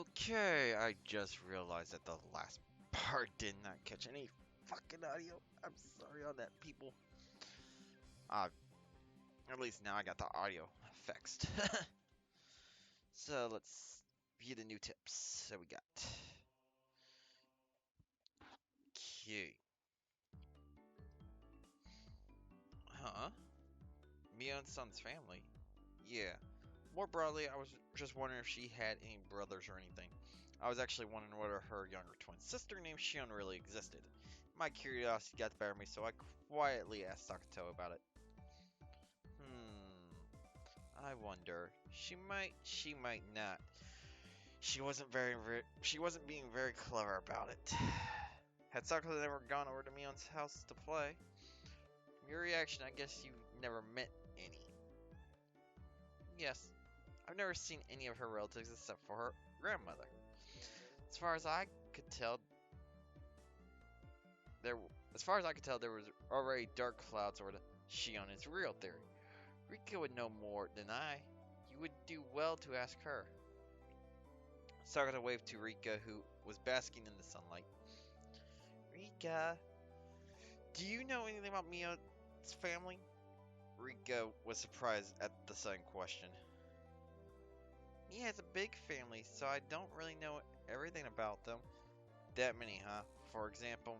Okay, I just realized that the last part did not catch any fucking audio. I'm sorry on that, people. Uh, at least now I got the audio fixed. So let's view the new tips that we got. Okay. Huh? Mion's son's family? Yeah. More broadly, I was just wondering if she had any brothers or anything. I was actually wondering whether her younger twin sister named Shion really existed. My curiosity got the better of me, so I quietly asked Sakato about it. I wonder. She might not. She wasn't being very clever about it. Had Sakato never gone over to Mion's house to play? From your reaction, I guess you never met any. Yes, I've never seen any of her relatives except for her grandmother. As far as I could tell, there there was already dark clouds over the Shion's real theory. Rika would know more than I. You would do well to ask her. Sakata waved to Rika, who was basking in the sunlight. Rika, do you know anything about Mia's family? Rika was surprised at the sudden question. Mia has a big family, so I don't really know everything about them. That many, huh? For example,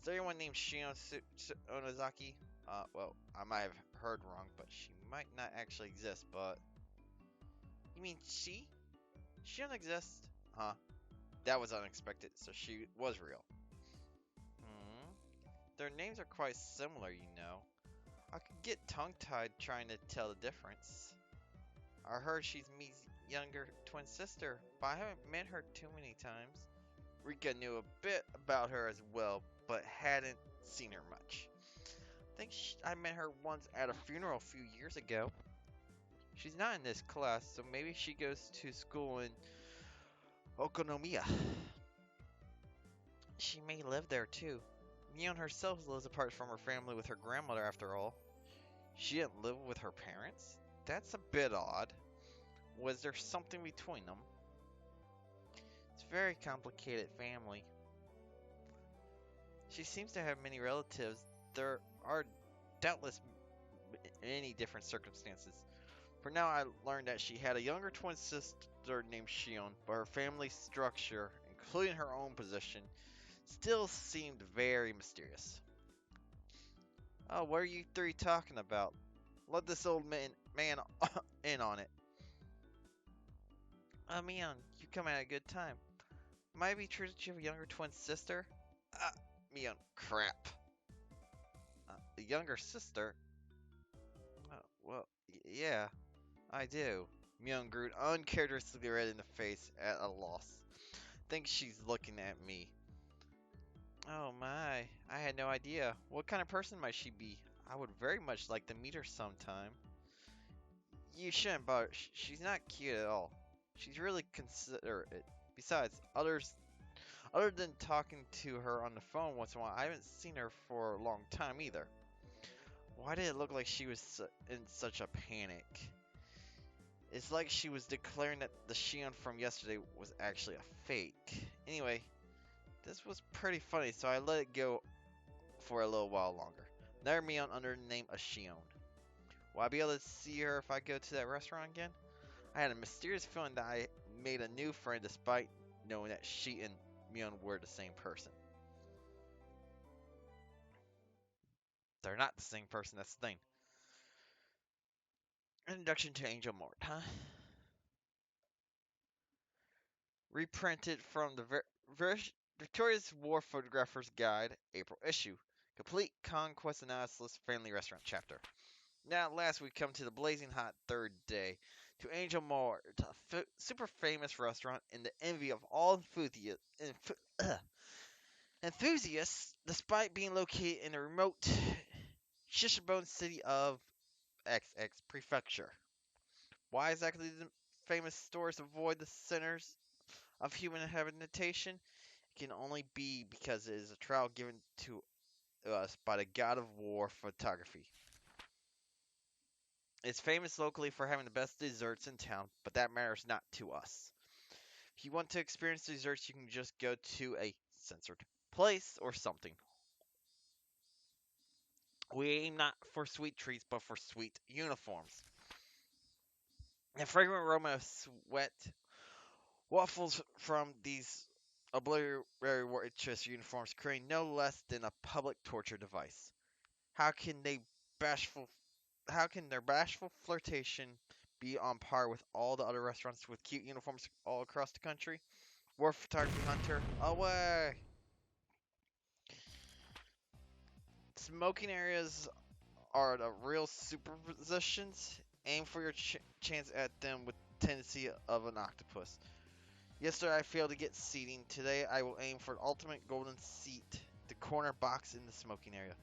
is there anyone named Shion Onozaki? Well, I might have heard wrong, but she might not actually exist, but... You mean she? She don't exist? Huh? That was unexpected, so she was real. Hmm. Their names are quite similar, you know. I could get tongue-tied trying to tell the difference. I heard she's me's younger twin sister, but I haven't met her too many times. Rika knew a bit about her as well, but hadn't seen her much. I met her once at a funeral a few years ago. She's not in this class, so maybe she goes to school in Okonomiya. She may live there too. Mion herself lives apart from her family with her grandmother after all. She didn't live with her parents? That's a bit odd. Was there something between them? It's a very complicated family. She seems to have many relatives. There are doubtless many different circumstances. For now, I learned that she had a younger twin sister named Shion, but her family structure, including her own position, still seemed very mysterious. Oh, what are you three talking about? Let this old man in on it. Mion, you come at a good time. Might it be true that you have a younger twin sister? Ah, Mion, crap. A younger sister? Well, yeah, I do. Mion grew uncharacteristically red in the face at a loss. Think she's looking at me. Oh my, I had no idea. What kind of person might she be? I would very much like to meet her sometime. You shouldn't bother. She's not cute at all. She's really considerate. Besides, other than talking to her on the phone once in a while, I haven't seen her for a long time either. Why did it look like she was in such a panic? It's like she was declaring that the Shion from yesterday was actually a fake. Anyway, this was pretty funny, so I let it go for a little while longer. Never Mion under the name of Shion. Will I be able to see her if I go to that restaurant again? I had a mysterious feeling that I made a new friend despite knowing that she and Mion were the same person. They're not the same person, that's the thing. Introduction to Angel Mort, huh? Reprinted from the Victoria's War Photographer's Guide, April issue. Complete Conquest Analysis Family Restaurant Chapter. Now at last we come to the blazing hot third day. To Angel Mort, a super famous restaurant and the envy of all enthusiasts, despite being located in the remote Shishibone city of XX Prefecture. Why exactly do famous stores avoid the centers of human habitation? It can only be because it is a trial given to us by the god of war photography. It's famous locally for having the best desserts in town, but that matters not to us. If you want to experience desserts, you can just go to a censored place or something. We aim not for sweet treats, but for sweet uniforms. The fragrant aroma of sweat waffles from these obliterated uniforms, creating no less than a public torture device. How can they bashful? How can their bashful flirtation be on par with all the other restaurants with cute uniforms all across the country? War photography hunter, away! Smoking areas are the real superpositions. Aim for your chance at them with tendency of an octopus. Yesterday I failed to get seating. Today I will aim for an ultimate golden seat, the corner box in the smoking area.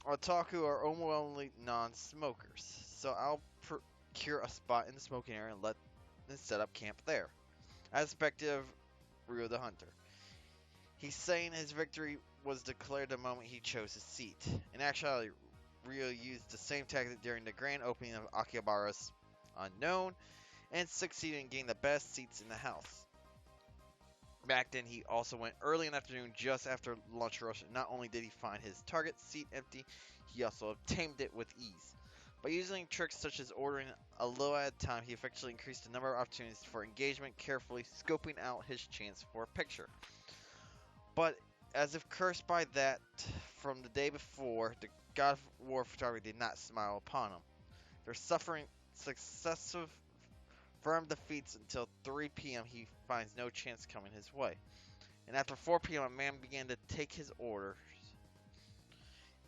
Otaku are overwhelmingly non-smokers, so I'll procure a spot in the smoking area and set up camp there. As expected of Ryo the Hunter. He's saying his victory was declared the moment he chose his seat. In actuality, Ryo used the same tactic during the grand opening of Akihabara's Unknown and succeeded in getting the best seats in the house. Back then, he also went early in the afternoon just after lunch rush. Not only did he find his target seat empty, he also obtained it with ease. By using tricks such as ordering a little at a time, he effectively increased the number of opportunities for engagement, carefully scoping out his chance for a picture. But as if cursed by that from the day before, the god of war photography did not smile upon him. They're suffering successive firm defeats until 3 p.m. He finds no chance coming his way. And after 4 p.m. a man began to take his orders.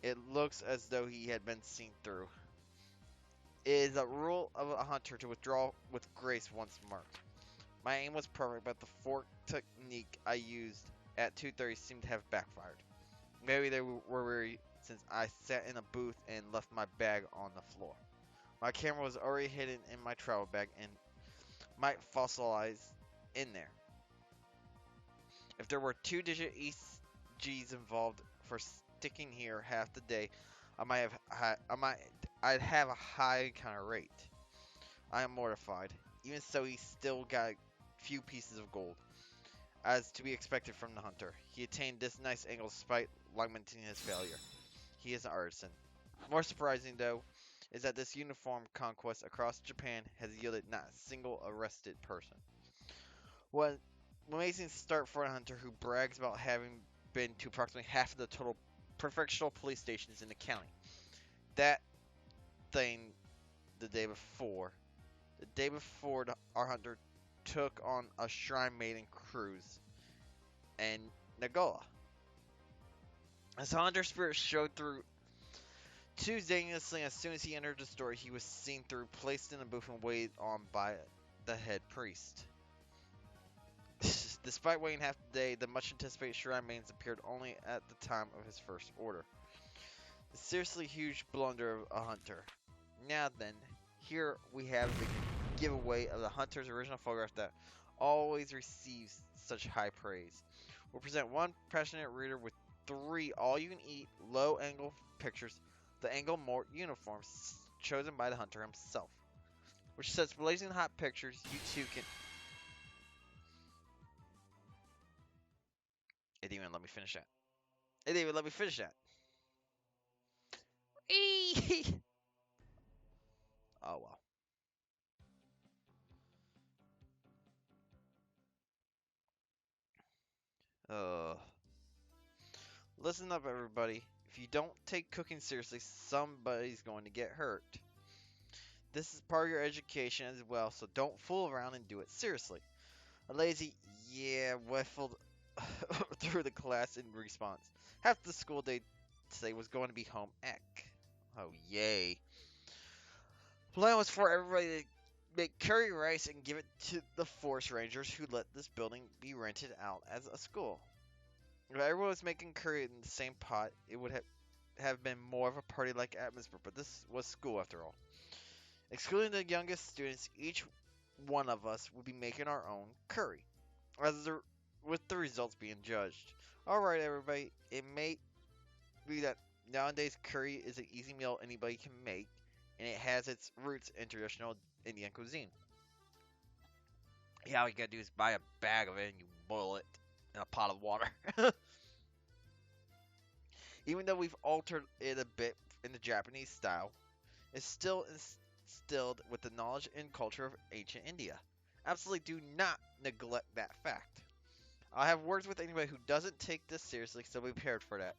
It looks as though he had been seen through. It is a rule of a hunter to withdraw with grace once marked. My aim was perfect, but the fork technique I used at 2:30 seemed to have backfired. Maybe they were weary since I sat in a booth and left my bag on the floor. My camera was already hidden in my travel bag and might fossilize in there. If there were 2-digit EGs involved for sticking here half the day, I'd have a high encounter rate. I am mortified. Even so, he still got a few pieces of gold, as to be expected from the hunter. He attained this nice angle despite lamenting his failure. He is an artisan. More surprising, though, is that this uniform conquest across Japan has yielded not a single arrested person. What an amazing start for a hunter who brags about having been to approximately half of the total prefectural police stations in the county. That thing the day before. The day before, our hunter took on a Shrine Maiden cruise in Nagoya. His hunter spirit showed through Tuesdayously. As soon as he entered the store, he was seen through, placed in a booth, and waited on by the head priest. Despite waiting half the day, the much anticipated Shrine Maidens appeared only at the time of his first order. The seriously huge blunder of a hunter. Now then, here we have the giveaway of the hunter's original photograph that always receives such high praise. We'll present one passionate reader with 3 all-you-can-eat, low-angle pictures, the angle mort uniforms chosen by the hunter himself, which sets blazing hot pictures. You too can. It didn't even let me finish that. It didn't even let me finish that. Oh well. Listen up, everybody. If you don't take cooking seriously, somebody's going to get hurt. This is part of your education as well, so don't fool around and do it seriously. A lazy yeah whiffled through the class in response. Half the school day today was going to be home ec. Oh yay. Plan was for everybody to make curry rice and give it to the forest rangers who let this building be rented out as a school. If everyone was making curry in the same pot, it would have been more of a party-like atmosphere, but this was school after all. Excluding the youngest students, each one of us would be making our own curry, with the results being judged. Alright everybody, it may be that nowadays curry is an easy meal anybody can make, and it has its roots in traditional Indian cuisine. It all you gotta do is buy a bag of it and you boil it in a pot of water. Even though we've altered it a bit in the Japanese style, it's still instilled with the knowledge and culture of ancient India. Absolutely do not neglect that fact. I'll have words with anybody who doesn't take this seriously, so be prepared for that.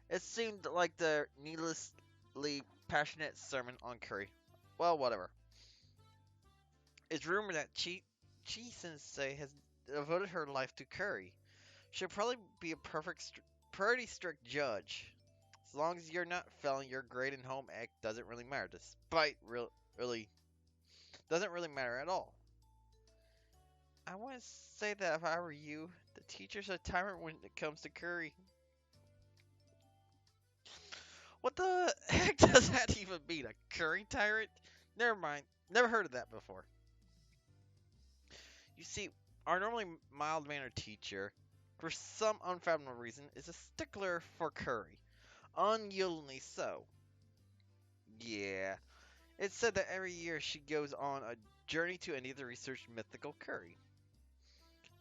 It seemed like the needlessly passionate sermon on curry. Well, whatever. It's rumored that Chi Sensei has devoted her life to curry. She'll probably be a pretty strict judge. As long as you're not failing your grade in home ec, doesn't really matter. Despite really doesn't really matter at all. I wouldn't say that if I were you. The teacher's a tyrant when it comes to curry. What the heck does that even mean? A curry tyrant? Never mind. Never heard of that before. You see, our normally mild-mannered teacher, for some unfathomable reason, is a stickler for curry. Unyieldingly so. Yeah. It's said that every year she goes on a journey to India to research mythical curry.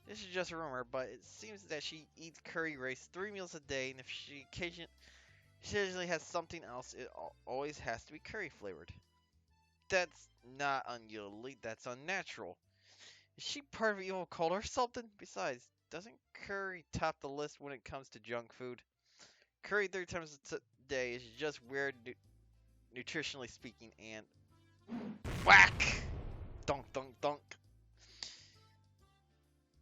This is just a rumor, but it seems that she eats curry rice 3 meals a day, and if she occasionally has something else, it always has to be curry flavored. That's not unyieldly, that's unnatural. Is she part of evil cult or something? Besides, doesn't curry top the list when it comes to junk food? Curry 3 times a day is just weird, nutritionally speaking, and whack! Dunk, dunk, dunk.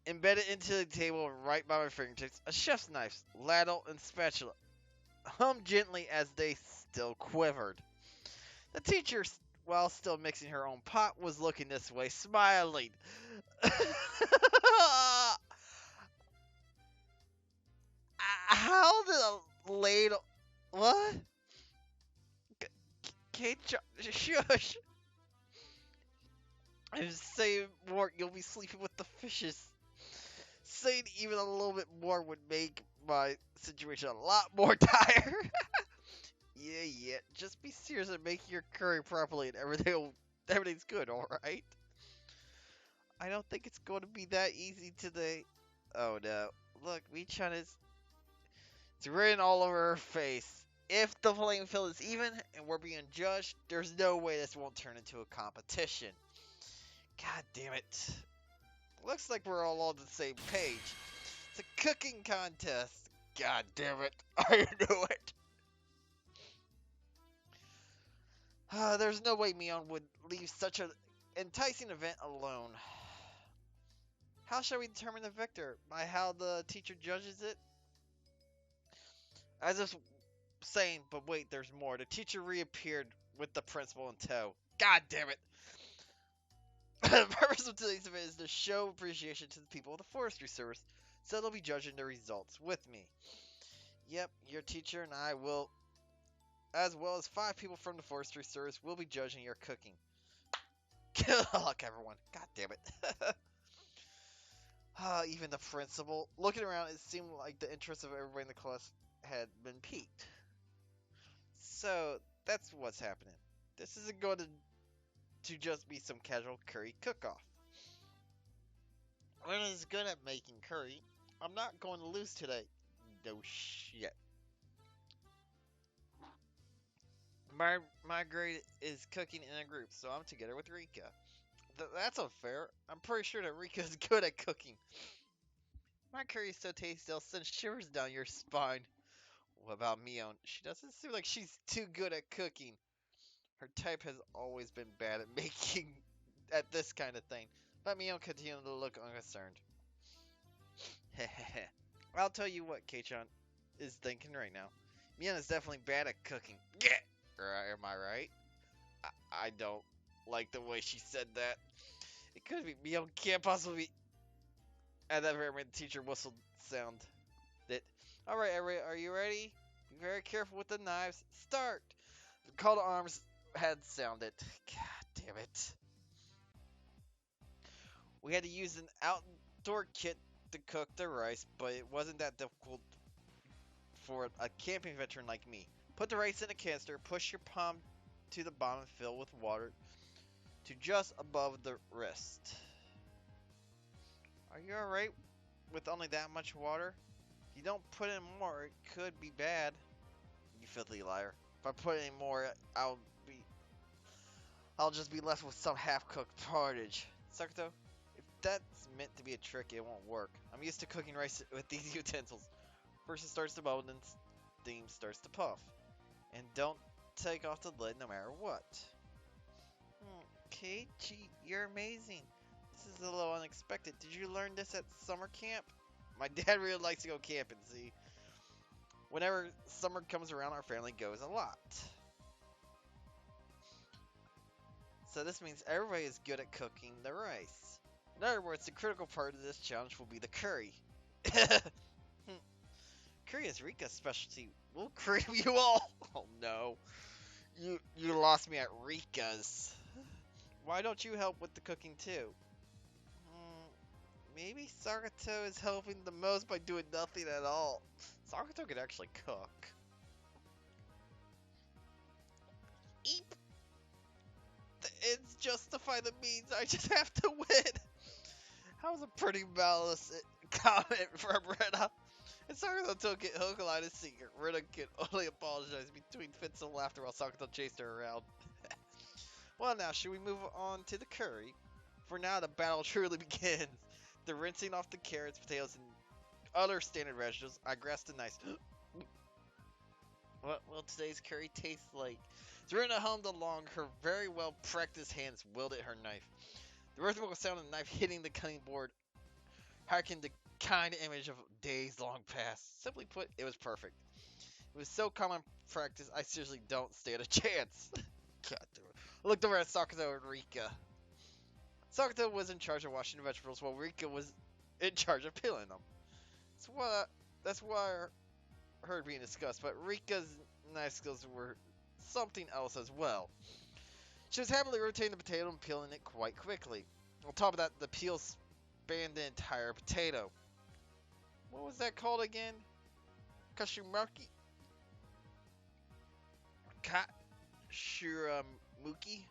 Embedded into the table right by my fingertips, a chef's knife, ladle, and spatula hummed gently as they still quivered. The teacher, while still mixing her own pot, was looking this way, smiling. How did a ladle... What? Kate, shush. And say more, you'll be sleeping with the fishes. Saying even a little bit more would make my situation a lot more dire. Yeah. Just be serious and make your curry properly and everything's good, alright? I don't think it's going to be that easy today. Oh no. Look, Michan it's written all over her face. If the playing field is even and we're being judged, there's no way this won't turn into a competition. God damn it. Looks like we're all on the same page. It's a cooking contest. God damn it. I knew it. There's no way Mion would leave such an enticing event alone. How shall we determine the victor? By how the teacher judges it? As if saying, but wait, there's more. The teacher reappeared with the principal in tow. God damn it. The purpose of today's event is to show appreciation to the people of the Forestry Service, so they'll be judging the results with me. Yep, your teacher and I will, as well as 5 people from the Forestry Service, will be judging your cooking. Good luck, everyone. God damn it. Even the principal. Looking around, it seemed like the interest of everybody in the class had been piqued. So, that's what's happening. This isn't going to just be some casual curry cook-off. Ren is good at making curry. I'm not going to lose today. No shit. My grade is cooking in a group, so I'm together with Rika. That's unfair. I'm pretty sure that Rika is good at cooking. My curry is so tasty it'll send shivers down your spine. What about Mion? She doesn't seem like she's too good at cooking. Her type has always been bad at making at this kind of thing. But Mion continued to look unconcerned. Hehehe. I'll tell you what Kei-chan is thinking right now. Mion is definitely bad at cooking. Yeah! Am I right? I don't like the way she said that. It could be Mion can't possibly be... At that very moment, the teacher whistled sound. Alright, are you ready? Be very careful with the knives. Start! The call to arms had sounded. God damn it. We had to use an outdoor kit to cook the rice, but it wasn't that difficult for a camping veteran like me. Put the rice in a canister, push your palm to the bottom and fill with water to just above the wrist. Are you alright with only that much water? If you don't put in more, it could be bad. You filthy liar. If I put in more, I'll just be left with some half-cooked porridge. Sakuto, if that's meant to be a trick, it won't work. I'm used to cooking rice with these utensils. First it starts to bubble, then steam starts to puff. And don't take off the lid no matter what. Keiichi, you're amazing. This is a little unexpected. Did you learn this at summer camp? My dad really likes to go camping, see? Whenever summer comes around, our family goes a lot. So this means everybody is good at cooking the rice. In other words, the critical part of this challenge will be the curry. Curry is Rika's specialty. We'll cream you all. Oh no. You lost me at Rika's. Why don't you help with the cooking too? Maybe Sakato is helping the most by doing nothing at all. Sakato can actually cook. Eep. The ends justify the means. I just have to win. That was a pretty malice comment from Rena. And Sakato took it hook, line, and sinker. Rena could only apologize between fits of laughter while Sakato chased her around. Well, now, should we move on to the curry? For now, the battle truly begins. The rinsing off the carrots, potatoes, and other standard vegetables. I grasped a nice. What will today's curry taste like? Rena hummed along. Her very well practiced hands wielded her knife. The rhythmical sound of the knife hitting the cutting board harkened the kind image of days long past. Simply put, it was perfect. It was so common practice, I seriously don't stand a chance. God damn it. I looked over at Sakato and Rika. Sakato was in charge of washing the vegetables, while Rika was in charge of peeling them. That's what I heard being discussed, but Rika's knife skills were something else as well. She was happily rotating the potato and peeling it quite quickly. On top of that, the peel spanned the entire potato. What was that called again? Kashumaki? Kashuramuki?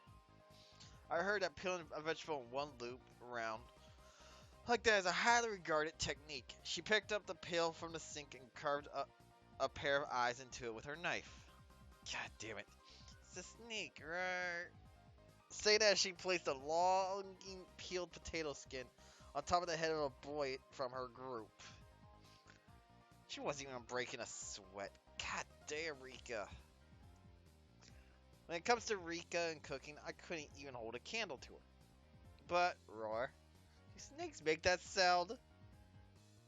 I heard that peeling a vegetable in one loop around like that is a highly regarded technique. She picked up the peel from the sink and carved a pair of eyes into it with her knife. God damn it. It's a snake, right? Say that she placed a long peeled potato skin on top of the head of a boy from her group. She wasn't even breaking a sweat. God damn, Rika. When it comes to Rika and cooking, I couldn't even hold a candle to her. But, Roar, do snakes make that sound?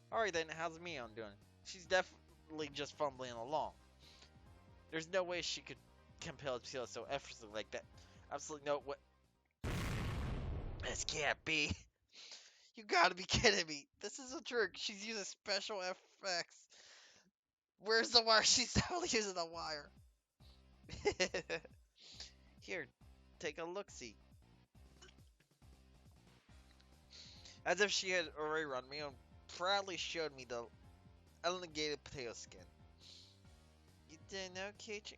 Alright then, how's Mion doing? She's definitely just fumbling along. There's no way she could compel a peel so effortlessly like that. Absolutely no way. This can't be. You gotta be kidding me. This is a trick. She's using special effects. Where's the wire? She's definitely using the wire. Here, take a look-see. As if she had already run me and proudly showed me the elongated potato skin. You didn't know, Keiichi?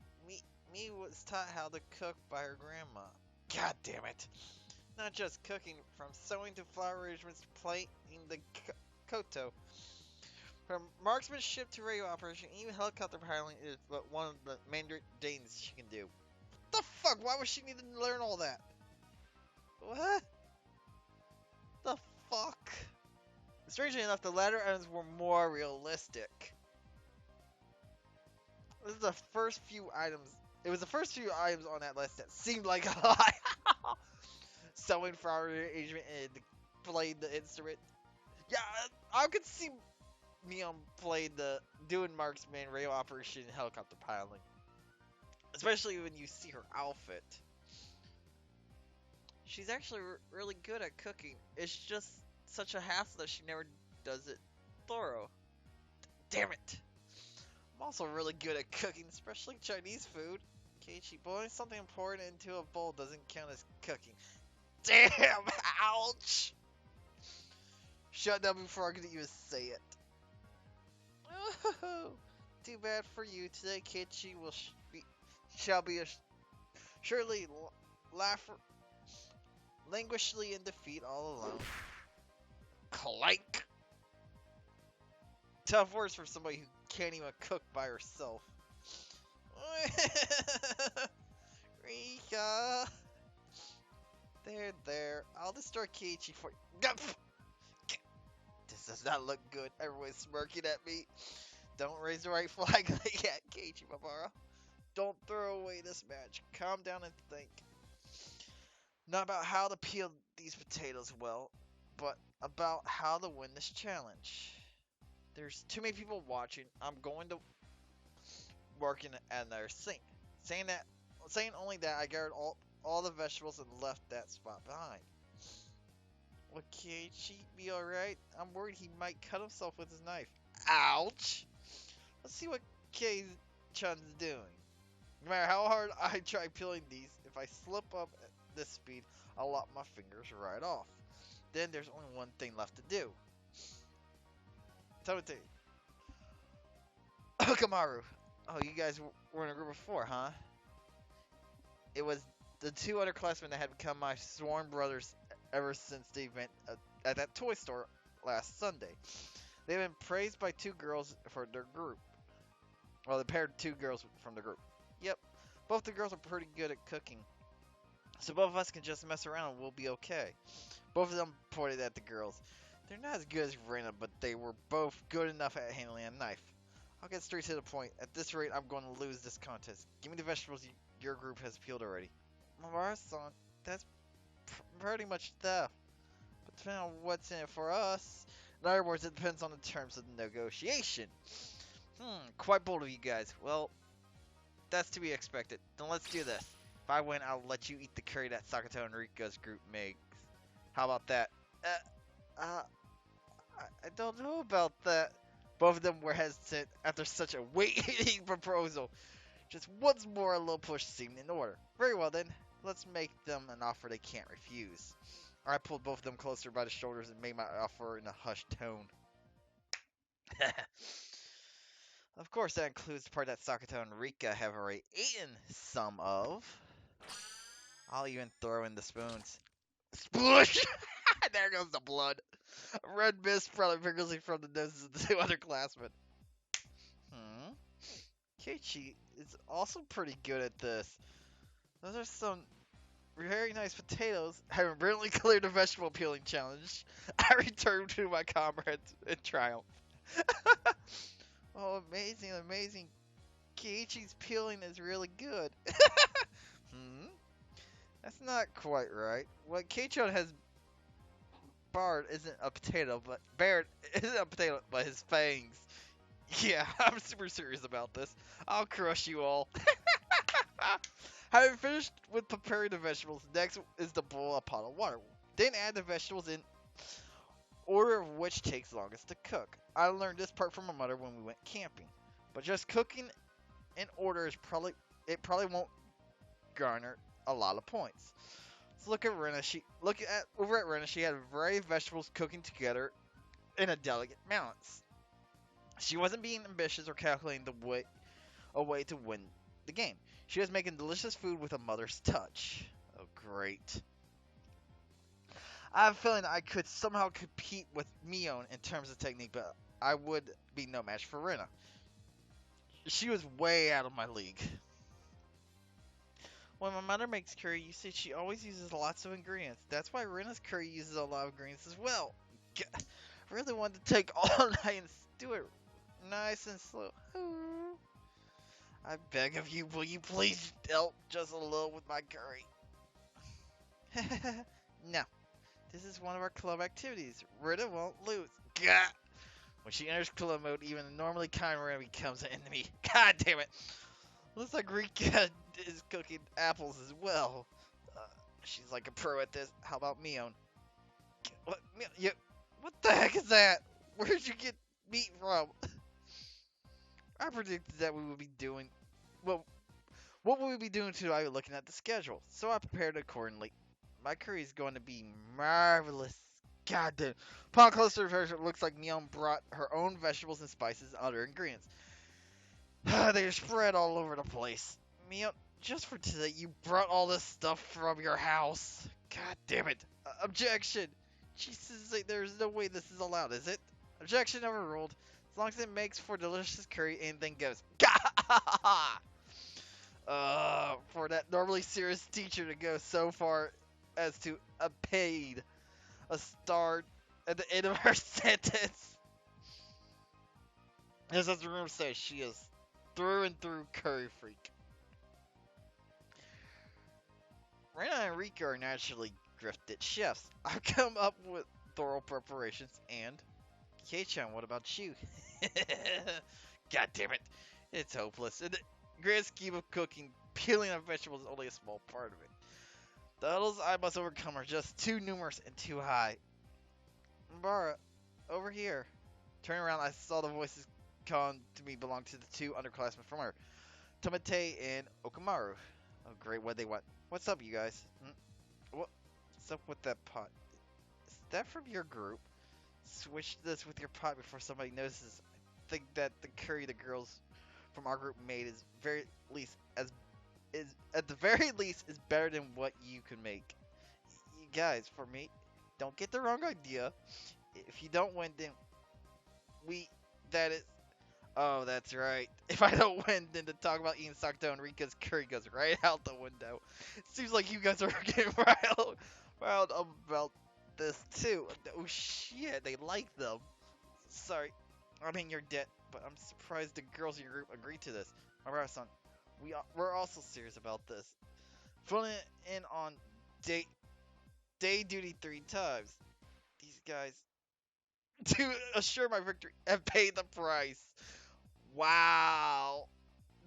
Me was taught how to cook by her grandma. God damn it. Not just cooking, from sewing to flower arrangements to plating the koto. From marksmanship to radio operation, even helicopter piloting is but one of the many things she can do. What the fuck? Why would she need to learn all that? What? The fuck? Strangely enough, the latter items were more realistic. This is the first few items. It was the first few items on that list that seemed like a lie. Sewing, flower arrangement, and playing the instrument. Yeah, I could see Mion played doing marksman, radio operation, and helicopter piloting. Especially when you see her outfit. She's actually really good at cooking. It's just such a hassle that she never does it thorough. Damn it! I'm also really good at cooking, especially Chinese food. Keiichi, boiling something important into a bowl doesn't count as cooking. Damn! Ouch! Shut down before I could even say it. Oh, too bad for you. Today, Keiichi shall be surely languishingly in defeat all alone. Clank! Tough words for somebody who can't even cook by herself. Rika! There. I'll destroy Kiichi for you. This does not look good. Everyone's smirking at me. Don't raise the right flag like that, Kiichi Babara. Don't throw away this match. Calm down and think. Not about how to peel these potatoes well, but about how to win this challenge. There's too many people watching. I'm going to work in another sink. Saying only that, I gathered all the vegetables and left that spot behind. Will Keiichi be alright? I'm worried he might cut himself with his knife. Ouch! Let's see what Kei-chan's doing. No matter how hard I try peeling these, if I slip up at this speed, I'll lop my fingers right off. Then there's only one thing left to do. Tell me, Kamaru. Oh, you guys were in a group before, huh? It was the two underclassmen that had become my sworn brothers ever since the event at that toy store last Sunday. They've been praised by two girls for their group. Well, they paired two girls from the group. Yep, both the girls are pretty good at cooking. So both of us can just mess around and we'll be okay. Both of them pointed at the girls. They're not as good as Rena, but they were both good enough at handling a knife. I'll get straight to the point. At this rate, I'm going to lose this contest. Give me the vegetables your group has peeled already. Mamara-san, that's pretty much stuff. But depending on what's in it for us, in other words, it depends on the terms of the negotiation. Quite bold of you guys. Well, that's to be expected. Then let's do this. If I win, I'll let you eat the curry that Sakato and Rika's group makes. How about that? I don't know about that. Both of them were hesitant after such a weight-hitting proposal. Just once more, a little push seemed in order. Very well then, let's make them an offer they can't refuse. I pulled both of them closer by the shoulders and made my offer in a hushed tone. Of course, that includes the part that Sakato and Rika have already eaten some of. I'll even throw in the spoons. Sploosh! There goes the blood. A red mist probably trickling from the noses of the two underclassmen. Keiichi is also pretty good at this. Those are some very nice potatoes. Having brilliantly cleared the vegetable peeling challenge, I returned to my comrades in triumph. Oh, amazing. Keiichi's peeling is really good. That's not quite right. What Keiichi has barred isn't a potato, but bared isn't a potato, but his fangs. Yeah, I'm super serious about this. I'll crush you all. Having finished with preparing the vegetables, next is to boil a pot of water. Then add the vegetables in order of which takes longest to cook. I learned this part from my mother when we went camping. But just cooking in order is probably won't garner a lot of points. Let's look at Rena. Over at Rena. She had a variety of vegetables cooking together in a delicate balance. She wasn't being ambitious or calculating a way to win the game. She was making delicious food with a mother's touch. Oh, great. I have a feeling I could somehow compete with Mion in terms of technique, but I would be no match for Rena. She was way out of my league. When my mother makes curry, you see she always uses lots of ingredients. That's why Rena's curry uses a lot of ingredients as well. I really wanted to take all night and do it nice and slow. I beg of you, will you please help just a little with my curry? No, this is one of our club activities. Rita won't lose. Gah! When she enters club mode, even a normally kind Rita becomes an enemy. God damn it! Looks like Rika is cooking apples as well. She's like a pro at this. How about Mion? What the heck is that? Where'd you get meat from? I predicted that we would be doing... Well, what will we be doing tonight looking at the schedule? So I prepared accordingly. My curry is going to be marvelous. God damn. Upon closer observation, it looks like Mion brought her own vegetables and spices and other ingredients. They're spread all over the place. Mion, just for today, you brought all this stuff from your house. God damn it. Objection. Jesus, there's no way this is allowed, is it? Objection overruled. As long as it makes for delicious curry, anything goes. For that normally serious teacher to go so far as to evade a star at the end of her sentence. As the room says, she is through and through curry freak. Rena and Rika are naturally gifted chefs. I've come up with thorough preparations and... Kei-chan, what about you? God damn it. It's hopeless. In the grand scheme of cooking, peeling a vegetable is only a small part of it. The hurdles I must overcome are just too numerous and too high. Mbara, over here. Turning around, I saw the voices calling to me belong to the two underclassmen from her, Tomate and Okamaru. Oh great, what they want. What's up, you guys? What's up with that pot? Is that from your group? Switch this with your pot before somebody notices. I think that the curry the girls from our group made is at the very least is better than what you can make. You guys, for me, don't get the wrong idea. If you don't win, then that is. Oh, that's right. If I don't win, then the talk about eating Sakto and Rika's curry goes right out the window. It seems like you guys are getting riled about this too. Oh shit, they like them. Sorry, I mean you're dead, but I'm surprised the girls in your group agreed to this. Alright, son, we're also serious about this. Filling in on day duty 3 times. These guys, to assure my victory, have paid the price. Wow.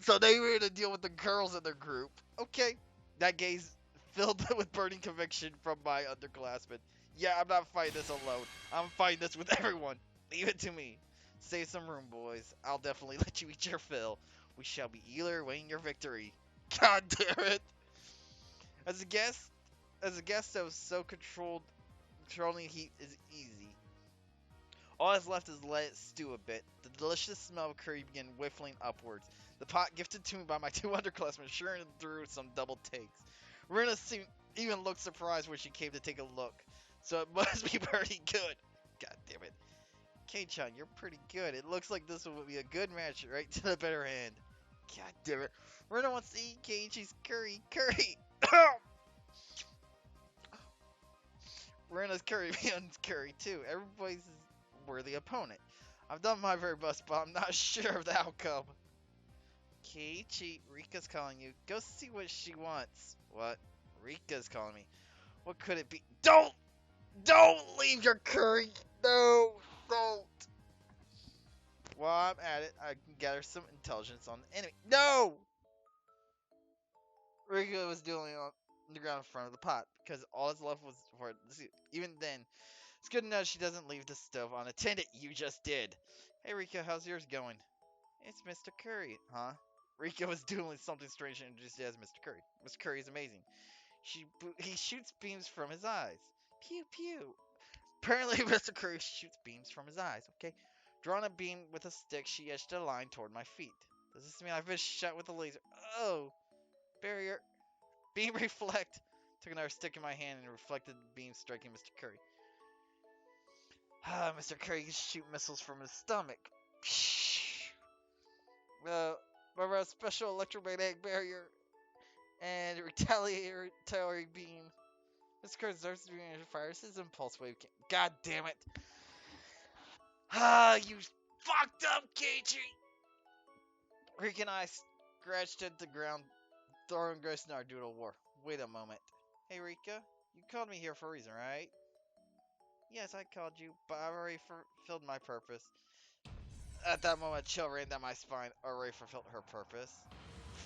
So they were to deal with the girls in their group. Okay. That gaze filled with burning conviction from my underclassmen. Yeah, I'm not fighting this alone. I'm fighting this with everyone. Leave it to me. Save some room, boys. I'll definitely let you eat your fill. We shall be either weighing your victory. God damn it. As a guest that was so controlling heat is easy. All that's left is let it stew a bit. The delicious smell of curry began whiffling upwards. The pot gifted to me by my two underclassmen sure through some double takes. Rena even looked surprised when she came to take a look. So it must be pretty good. God damn it. Kei-chan, you're pretty good. It looks like this will be a good match right to the better hand. God damn it. Rena wants to eat Keiichi's curry. Rena's curry, Mion's curry too. Everybody's a worthy opponent. I've done my very best, but I'm not sure of the outcome. Keiichi, Rika's calling you. Go see what she wants. What? Rika's calling me. What could it be? Don't leave your curry! No! Don't! While I'm at it, I can gather some intelligence on the enemy. No! Rika was dealing on the ground in front of the pot, because all that's left was for it to see. Even then, it's good to know she doesn't leave the stove unattended. You just did. Hey Rika, how's yours going? It's Mr. Curry. Huh? Rika was doing something strange and introduced as Mr. Curry. Mr. Curry is amazing. He shoots beams from his eyes. Pew pew. Apparently, Mr. Curry shoots beams from his eyes. Okay. Drawing a beam with a stick, she etched a line toward my feet. Does this mean I've been shot with a laser? Oh. Barrier. Beam reflect. Took another stick in my hand and reflected the beam striking Mr. Curry. Mr. Curry can shoot missiles from his stomach. Remember a special electromagnetic barrier and retaliatory beam. Mr. Curry deserves to be fires his impulse wave. God damn it. You fucked up, Keiichi! Rick and I scratched at the ground, throwing grace in our doodle war. Wait a moment. Hey, Rika, you called me here for a reason, right? Yes, I called you, but I've already fulfilled my purpose. At that moment, a chill ran down my spine. Already fulfilled her purpose.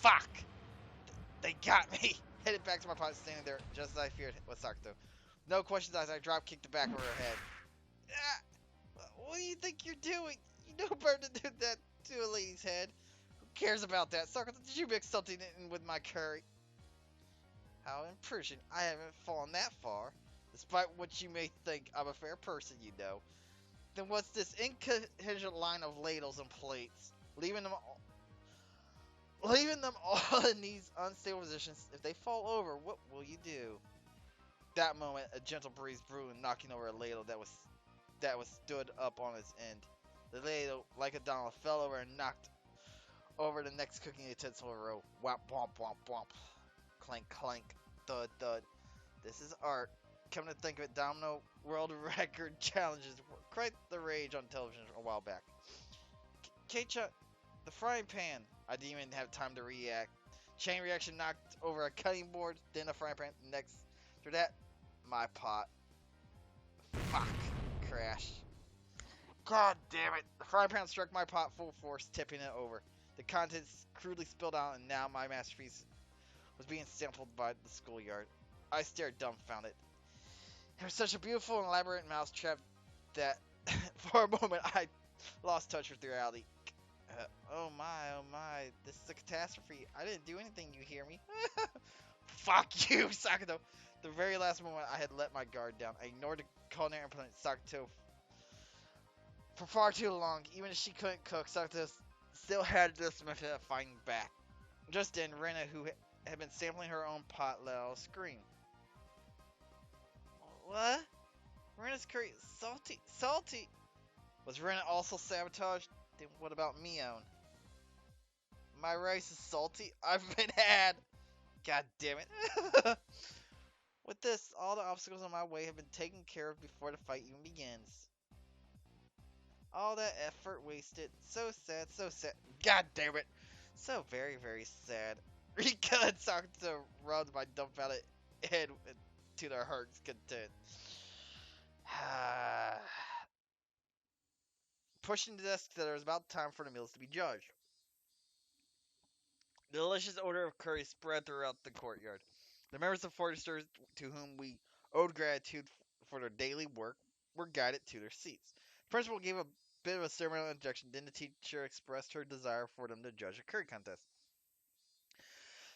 Fuck! They got me! Headed back to my pot, standing there, just as I feared with Sakuto. No questions asked, I drop kicked the back of her head. What do you think you're doing? You know better to do that to a lady's head. Who cares about that? Sakuto, did you mix something in with my curry? How imprudent. I haven't fallen that far. Despite what you may think, I'm a fair person, you know. Then what's this incoherent line of ladles and plates? Leaving them all in these unstable positions. If they fall over, what will you do? That moment, a gentle breeze blew, knocking over a ladle that was stood up on its end. The lady, like a doll, fell over and knocked over the next cooking utensil in a row. Whomp, whomp, whomp, whomp. Clank, clank, thud, thud. This is art. Come to think of it, Domino World Record challenges were quite the rage on television a while back. Kecha, the frying pan. I didn't even have time to react. Chain reaction knocked over a cutting board, then a frying pan. Next to that, my pot. Fuck. Crash. God damn it. The frying pan struck my pot full force, tipping it over. The contents crudely spilled out, and now my masterpiece was being sampled by the schoolyard. I stared dumbfounded. It was such a beautiful and elaborate mousetrap that for a moment I lost touch with reality. Oh my, this is a catastrophe. I didn't do anything, you hear me? Fuck you, Sakato. The very last moment I had let my guard down. I ignored the culinary implement Sakato for far too long. Even if she couldn't cook, Sakato still had this method of fighting back. Just then, Rena, who had been sampling her own pot, let out a scream. What? Rena's curry, salty. Was Rena also sabotaged? Then what about Mion? My rice is salty. I've been had. God damn it. With this, all the obstacles on my way have been taken care of before the fight even begins. All that effort wasted. So sad, so sad. God damn it. So very, very sad. Rika and Sakuta rubbed my dumbfounded head to their heart's content. Pushing the desk, that it was about time for the meals to be judged. The delicious odor of curry spread throughout the courtyard. The members of Foresters to whom we owed gratitude for their daily work were guided to their seats. The principal gave a bit of a ceremonial introduction, then the teacher expressed her desire for them to judge a curry contest.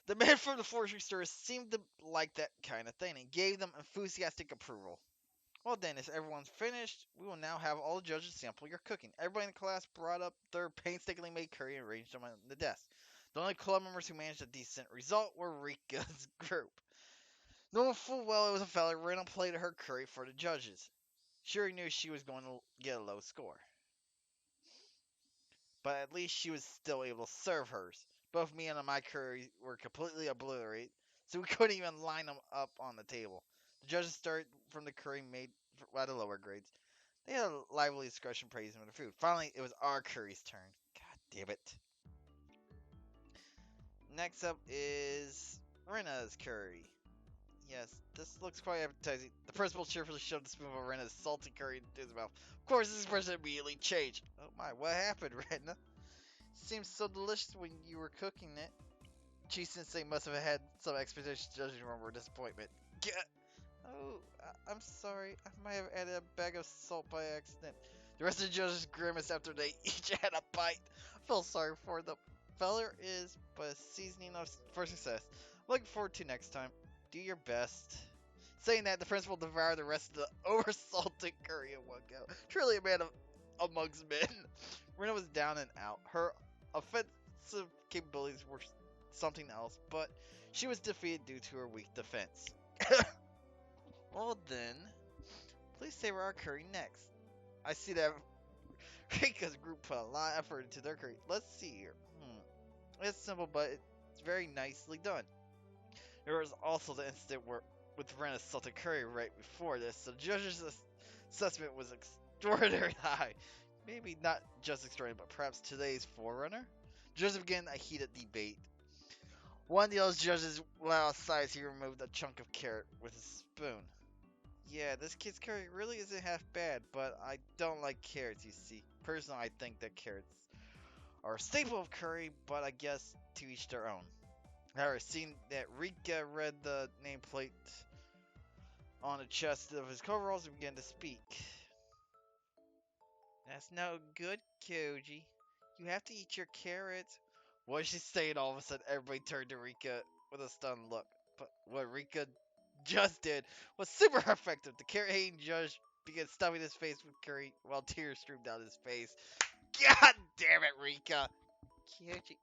The men from the Forestry stores seemed to like that kind of thing and gave them enthusiastic approval. Well then, as everyone's finished, we will now have all the judges sample your cooking. Everybody in the class brought up their painstakingly made curry and arranged them on the desk. The only club members who managed a decent result were Rika's group. Knowing full well it was a failure, Rena played her curry for the judges. She already knew she was going to get a low score. But at least she was still able to serve hers. Both me and my curry were completely obliterated, so we couldn't even line them up on the table. The judges started from the curry made by the lower grades. They had a lively discussion praising their food. Finally, it was our curry's turn. God damn it. Next up is Rena's curry. Yes, this looks quite appetizing. The principal cheerfully shoved a spoonful of Rena's salty curry into his mouth. Of course, his expression immediately changed. Oh my, what happened, Rena? Seems so delicious when you were cooking it. Chi-sensei must have had some expectations judging from her disappointment. Oh, I'm sorry. I might have added a bag of salt by accident. The rest of the judges grimaced after they each had a bite. I feel sorry for them. Failure is but a seasoning for success. Looking forward to next time. Do your best. Saying that, the principal devoured the rest of the oversalted curry in one go. Truly a man amongst men. Rena was down and out. Her offensive capabilities were something else, but she was defeated due to her weak defense. Well then, please savor our curry next. I see that Rika's group put a lot of effort into their curry. Let's see here. It's simple, but it's very nicely done. There was also the incident with Rena's salted curry right before this, so the judge's assessment was extraordinarily high. Maybe not just extraordinary, but perhaps today's forerunner? Judges began a heated debate. One of the other judges let out a sigh as he removed a chunk of carrot with his spoon. Yeah, this kid's curry really isn't half bad, but I don't like carrots, you see. Personally, I think that carrots are a staple of curry, but I guess to each their own. However, seeing that Rika read the nameplate on the chest of his coveralls and began to speak. That's no good, Koji. You have to eat your carrots. What did she say? And all of a sudden, everybody turned to Rika with a stunned look. But what Rika just did was super effective. The carrot-hating judge began stuffing his face with curry while tears streamed down his face. God damn it, Rika! Koji,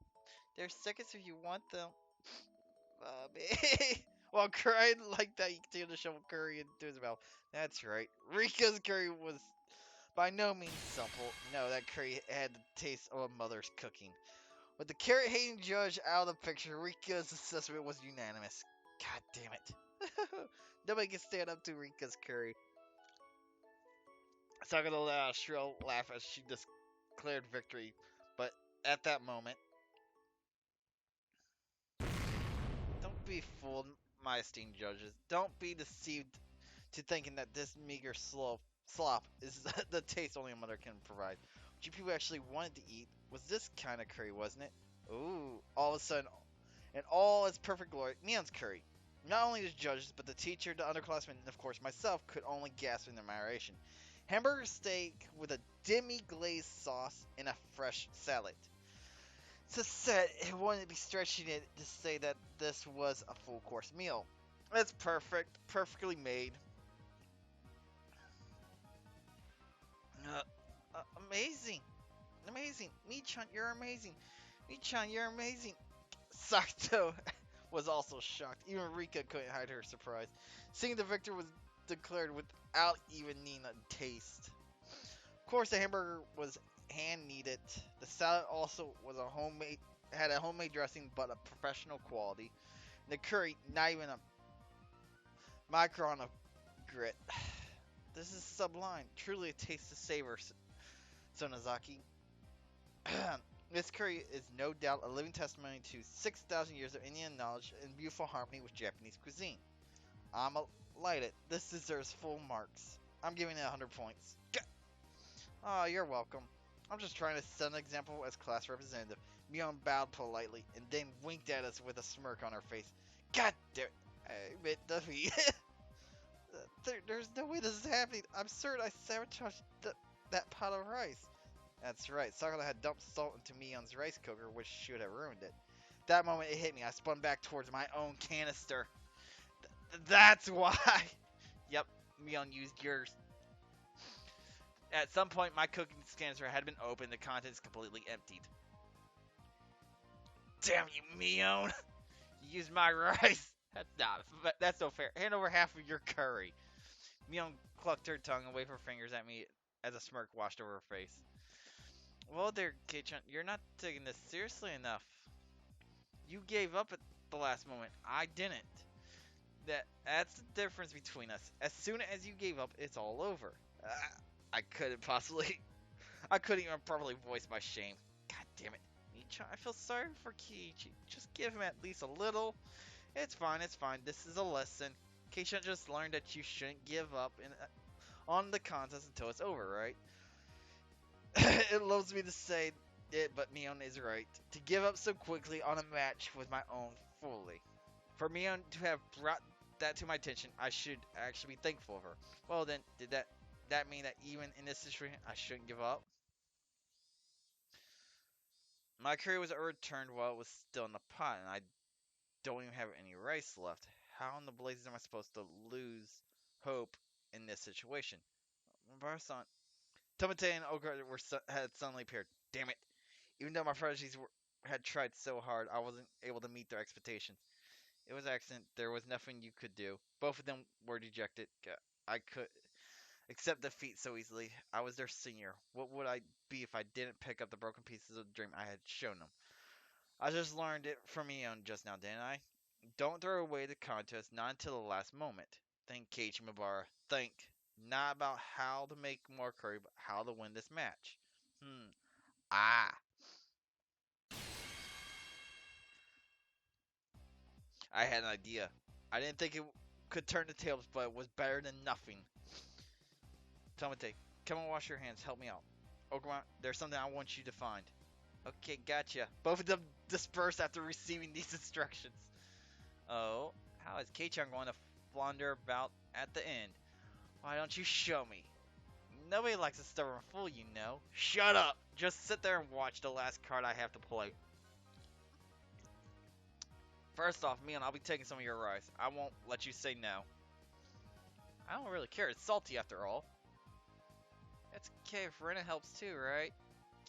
there's seconds if you want them. While crying like that, he continued to shovel curry into his mouth. That's right. Rika's curry was By no means simple. No, that curry had the taste of a mother's cooking. With the carrot-hating judge out of the picture, Rika's assessment was unanimous. God damn it. Nobody can stand up to Rika's curry. Sakura let out a shrill laugh as she declared victory, but at that moment, don't be fooled, my esteemed judges. Don't be deceived to thinking that this meager slop is the taste only a mother can provide. What you people actually wanted to eat was this kind of curry, wasn't it? Ooh, all of a sudden, in all its perfect glory, Mion's curry. Not only the judges, but the teacher, the underclassmen, and of course myself could only gasp in admiration. Hamburger steak with a demi-glazed sauce and a fresh salad. To say it wouldn't be stretching it to say that this was a full course meal. It's perfect, perfectly made. Uh, amazing, amazing. Michan, you're amazing. Michan, you're amazing. Sakto was also shocked. Even Rika couldn't hide her surprise. Seeing the victor was declared without even needing a taste. Of course, the hamburger was hand kneaded. The salad also was had a homemade dressing, but a professional quality. And the curry, not even a micron of grit. This is sublime. Truly a taste to savor, Sonozaki. This curry is no doubt a living testimony to 6,000 years of Indian knowledge and beautiful harmony with Japanese cuisine. I'm delighted. This deserves full marks. I'm giving it 100 points. Oh, you're welcome. I'm just trying to set an example as class representative. Mion bowed politely and then winked at us with a smirk on her face. God damn it. I admit defeat. There's no way this is happening. I'm certain I sabotaged that pot of rice. That's right. Sakura had dumped salt into Mion's rice cooker, which should have ruined it. That moment it hit me. I spun back towards my own canister. That's why. Yep, Mion used yours. At some point, my cooking canister had been opened. The contents completely emptied. Damn you, Mion! You used my rice. That's no fair. Hand over half of your curry. Mion clucked her tongue and waved her fingers at me as a smirk washed over her face. Well there, Kei-chan, you're not taking this seriously enough. You gave up at the last moment. I didn't. That's the difference between us. As soon as you gave up, it's all over. I couldn't even properly voice my shame. God damn it. Michan, I feel sorry for Kiichi. Just give him at least a little. It's fine, it's fine. This is a lesson. Kei-chan just learned that you shouldn't give up on the contest until it's over, right? It loads me to say it, but Mion is right. To give up so quickly on a match with my own fully. For Mion to have brought that to my attention, I should actually be thankful of her. Well then, did that mean that even in this situation, I shouldn't give up? My curry was overturned while it was still in the pot, and I don't even have any rice left. How in the blazes am I supposed to lose hope in this situation? Mabara-san, Tomate and Okra had suddenly appeared. Damn it. Even though my prodigies had tried so hard, I wasn't able to meet their expectations. It was an accident. There was nothing you could do. Both of them were dejected. I could accept defeat so easily. I was their senior. What would I be if I didn't pick up the broken pieces of the dream I had shown them? I just learned it from Mion just now, didn't I? Don't throw away the contest, not until the last moment. Think, Keiichi Mabara. Think. Not about how to make more curry, but how to win this match. Ah. I had an idea. I didn't think it could turn the tables, but it was better than nothing. Tomate, come and wash your hands. Help me out. Okuma, there's something I want you to find. Okay, gotcha. Both of them dispersed after receiving these instructions. Oh, how is Kei-chan going to flounder about at the end? Why don't you show me? Nobody likes a stubborn fool, you know. Shut up! Just sit there and watch the last card I have to play. First off, Mion, I'll be taking some of your rice. I won't let you say no. I don't really care. It's salty after all. It's okay if Rena helps too, right?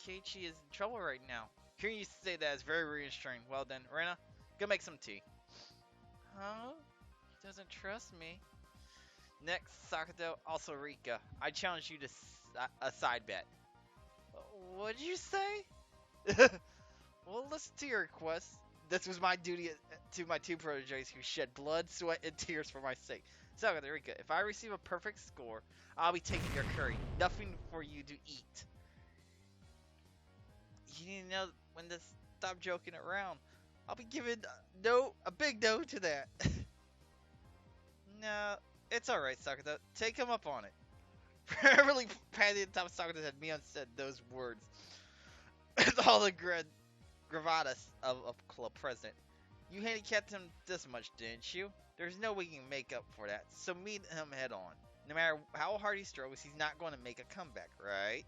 Keiichi is in trouble right now. Hearing you say that is very reassuring. Well then, Rena, go make some tea. Huh? He doesn't trust me. Next, Sakato, also Rika. I challenge you to a side bet. What'd you say? Well, listen to your request. This was my duty to my two proteges who shed blood, sweat, and tears for my sake. So, Rika, if I receive a perfect score, I'll be taking your curry. Nothing for you to eat. You need to know when to stop joking around. I'll be giving a big no to that. No, it's alright, Sakata. Take him up on it. Really patting the top of Sakata's head, Mion said those words. With all the gravatas of club president. You handicapped him this much, didn't you? There's no way you can make up for that, so meet him head on. No matter how hard he struggles, he's not going to make a comeback, right?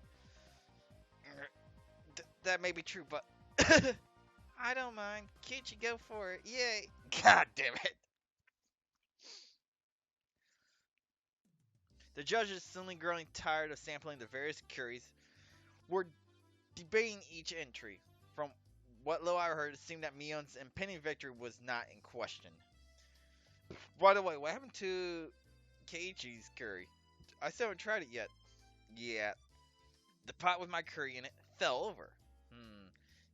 That may be true, but I don't mind. Can't you go for it? Yay! God damn it! The judges, suddenly growing tired of sampling the various curries, were debating each entry. From what little I heard, it seemed that Mion's impending victory was not in question. By the way, what happened to Keiichi's curry? I still haven't tried it yet. Yeah, the pot with my curry in it fell over.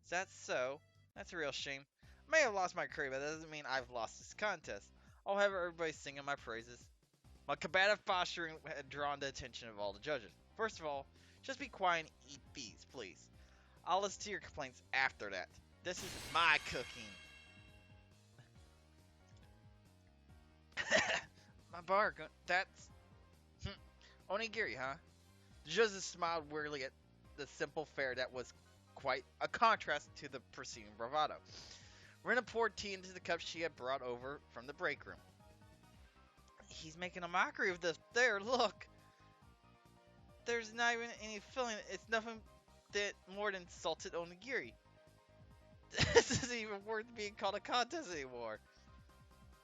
Is that so? That's a real shame. I may have lost my curry, but that doesn't mean I've lost this contest. I'll have everybody singing my praises. My combative posturing had drawn the attention of all the judges. First of all, just be quiet and eat these, please. I'll listen to your complaints after that. This is my cooking. My bargain. That's onigiri, huh? The judges smiled wearily at the simple fare that was quite a contrast to the preceding bravado. Rena poured tea into the cup she had brought over from the break room. He's making a mockery of this. There, look. There's not even any filling. It's nothing more than salted onigiri. This isn't even worth being called a contest anymore.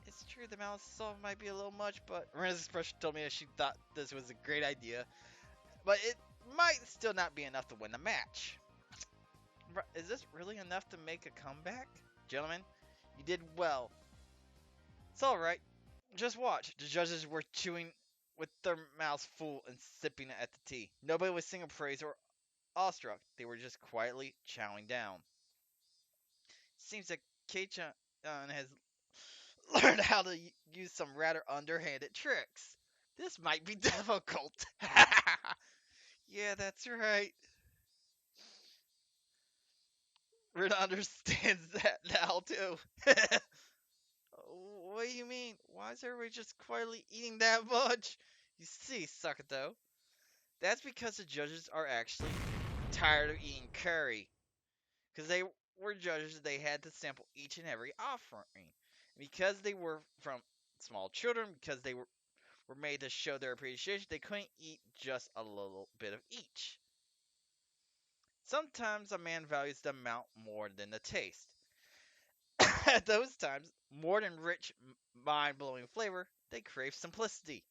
It's true, the amount of salt might be a little much, but Rena's expression told me that she thought this was a great idea. But it might still not be enough to win the match. Is this really enough to make a comeback? Gentlemen, you did well. It's alright. Just watch. The judges were chewing with their mouths full and sipping at the tea. Nobody was singing praise or awestruck. They were just quietly chowing down. Seems that Kei-chan has learned how to use some rather underhanded tricks. This might be difficult. Yeah, that's right. Rita understands that now, too. What do you mean? Why is everybody just quietly eating that much? You see, Sakato, that's because the judges are actually tired of eating curry. Because they were judges, they had to sample each and every offering. Because they were from small children, because they were made to show their appreciation, they couldn't eat just a little bit of each. Sometimes a man values the amount more than the taste. At those times, more than rich, mind-blowing flavor, they crave simplicity.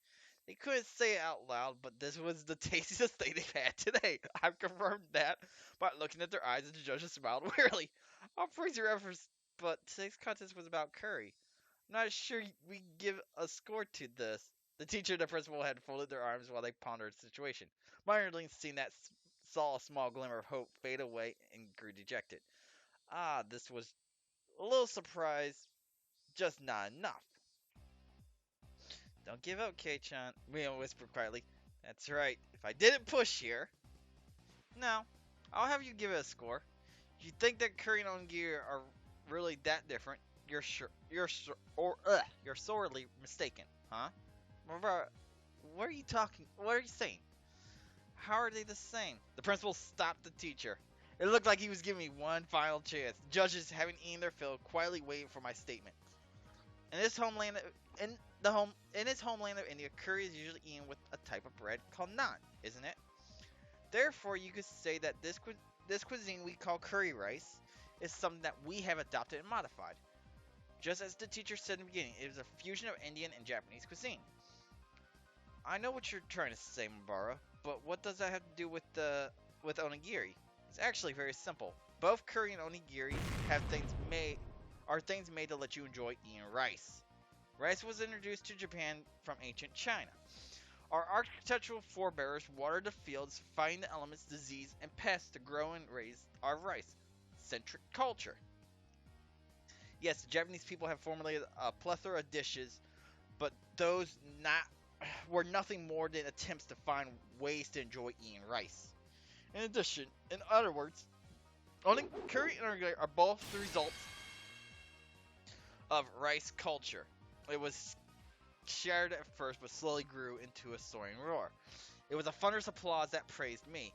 They couldn't say it out loud, but this was the tastiest thing they've had today. I've confirmed that by looking at their eyes, and the judges smiled wearily. I'll praise your efforts, but today's contest was about curry. I'm not sure we give a score to this. The teacher and the principal had folded their arms while they pondered the situation. My underlings, seeing that, saw a small glimmer of hope fade away and grew dejected. This was a little surprise, just not enough. Don't give up, Kei-chan, Mion whispered quietly. That's right. If I didn't push here... No, I'll have you give it a score. If you think that curry and onigiri are really that different, you're sorely mistaken, huh? What are you saying? How are they the same? The principal stopped the teacher. It looked like he was giving me one final chance. The judges, having eaten their fill, quietly waited for my statement. In his homeland of India, curry is usually eaten with a type of bread called naan, isn't it? Therefore, you could say that this cuisine we call curry rice is something that we have adopted and modified. Just as the teacher said in the beginning, it is a fusion of Indian and Japanese cuisine. I know what you're trying to say, Mabara, but what does that have to do with onigiri? It's actually very simple. Both curry and onigiri are things made to let you enjoy eating rice. Rice was introduced to Japan from ancient China. Our architectural forebears watered the fields, finding the elements, disease, and pests to grow and raise our rice-centric culture. Yes, the Japanese people have formulated a plethora of dishes, but those not were nothing more than attempts to find ways to enjoy eating rice. In addition, in other words, only curry and onigiri are both the results of rice culture. It was shared at first, but slowly grew into a soaring roar. It was a thunderous applause that praised me.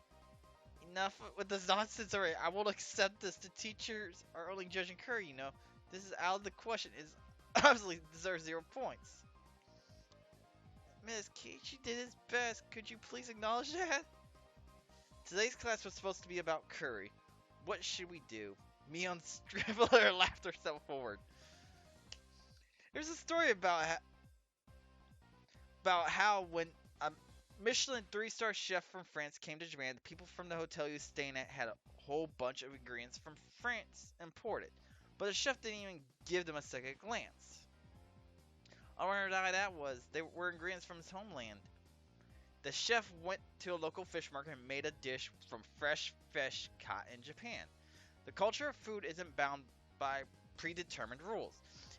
Enough with this nonsense already. I won't accept this. The teachers are only judging curry, you know. This is out of the question. It obviously deserves 0 points. Miss Kichi did his best. Could you please acknowledge that? Today's class was supposed to be about curry. What should we do? Mion stripped her laughed herself forward. There's a story about how when a Michelin 3-star chef from France came to Japan, the people from the hotel he was staying at had a whole bunch of ingredients from France imported. But the chef didn't even give them a second glance. I wonder why that was. They were ingredients from his homeland. The chef went to a local fish market and made a dish from fresh fish caught in Japan. The culture of food isn't bound by predetermined rules.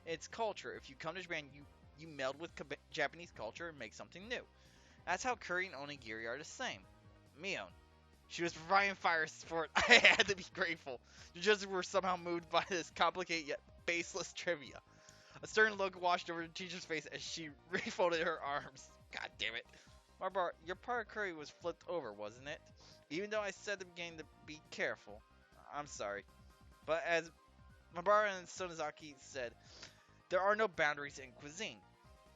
It's culture. If you come to Japan, you meld with Japanese culture and make something new. That's how curry and onigiri are the same. Mion. She was providing fire support. I had to be grateful. The judges were somehow moved by this complicated yet baseless trivia. A stern look washed over the teacher's face as she refolded her arms. God damn it. Marbar, your part of curry was flipped over, wasn't it? Even though I said at the beginning to be careful. I'm sorry. But as Mabara and Sonozaki said, there are no boundaries in cuisine.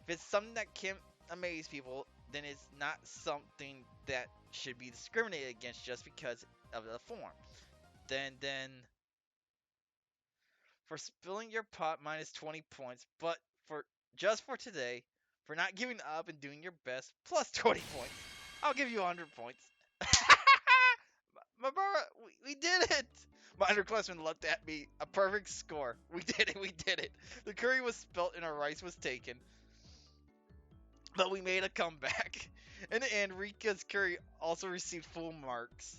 If it's something that can amaze people, then it's not something that should be discriminated against just because of the form. Then, for spilling your pot, minus 20 points, but for today, for not giving up and doing your best, plus 20 points. I'll give you 100 points. Mabara, we did it! My underclassmen looked at me. A perfect score. We did it. The curry was spilt and our rice was taken. But we made a comeback. In the end, Rika's curry also received full marks.